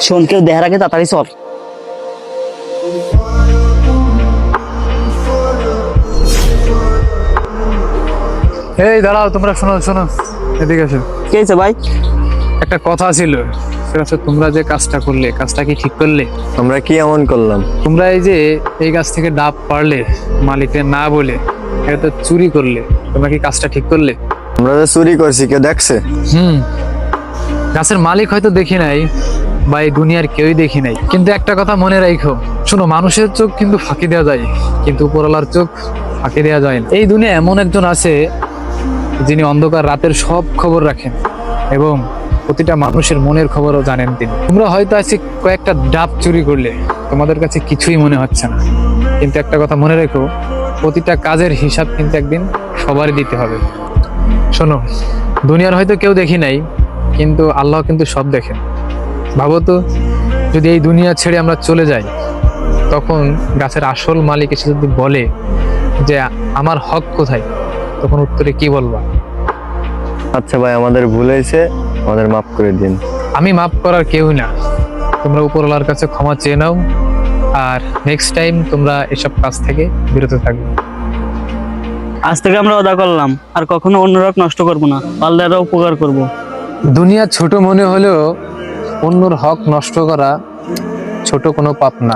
শোন, কেউ দেখার আগে তাড়াতাড়ি চল। এই দাঁড়াও, তোমরা শোনো শোনো, এদিকে আসো। কি হয়েছে ভাই? একটা কথা ছিল, সেটা হচ্ছে তোমরা যে কাজটা করলে, কাজটা কি ঠিক করলে? আমরা কি এমন করলাম? তোমরা এই যে এই গাছ থেকে ডাব পারলে মালিককে না বলে, এটা তো চুরি করলে, তোমরা কি কাজটা ঠিক করলে? আমরা তো চুরি করছি, কেউ দেখছে? গাছের মালিক হয়তো দেখি নাই, বা এই দুনিয়ার কেউই দেখি নাই, কিন্তু একটা কথা মনে রাখো, শোনো, মানুষের চোখ কিন্তু ফাঁকি দেওয়া যায়, কিন্তু উপরওয়ালার চোখ ফাঁকি দেওয়া যায় না। এই দুনিয়া এমন একজন আছে যিনি অন্ধকার রাতের সব খবর রাখেন এবং প্রতিটা মানুষের মনের খবরও জানেন তিনি। তোমরা হয়তো আজকে কয়েকটা ডাব চুরি করলে, তোমাদের কাছে কিছুই মনে হচ্ছে না, কিন্তু একটা কথা মনে রেখো, প্রতিটা কাজের হিসাব কিন্তু একদিন সবারই দিতে হবে। শোনো, দুনিয়ার হয়তো কেউ দেখি নাই, কিন্তু আল্লাহ কিন্তু সব দেখেন। ভাবো তো, যদি এই দুনিয়া ছেড়ে আমরা চলে যাই, তখন গাছের আসল মালিক এসে যদি বলে যে আমার হক কোথায়, তখন উত্তরে কি বলবা? আচ্ছা ভাই, আমাদের ভুল হয়েছে, আমাদের মাফ করে দিন। আমি মাফ করার কেউ না, তোমরা উপরওয়ালার কাছে ক্ষমা চেয়ে নাও, আর নেক্সট টাইম তোমরা এসব কাজ থেকে বিরত থাকবে। আজ থেকে আমরা ওয়াদা করলাম, আর কখনো অন্য রক নষ্ট করবো না, পাল্লার উপকার করব। দুনিয়া ছোট মনে হলেও অন্যর হক নষ্ট করা ছোট কোনো পাপ না।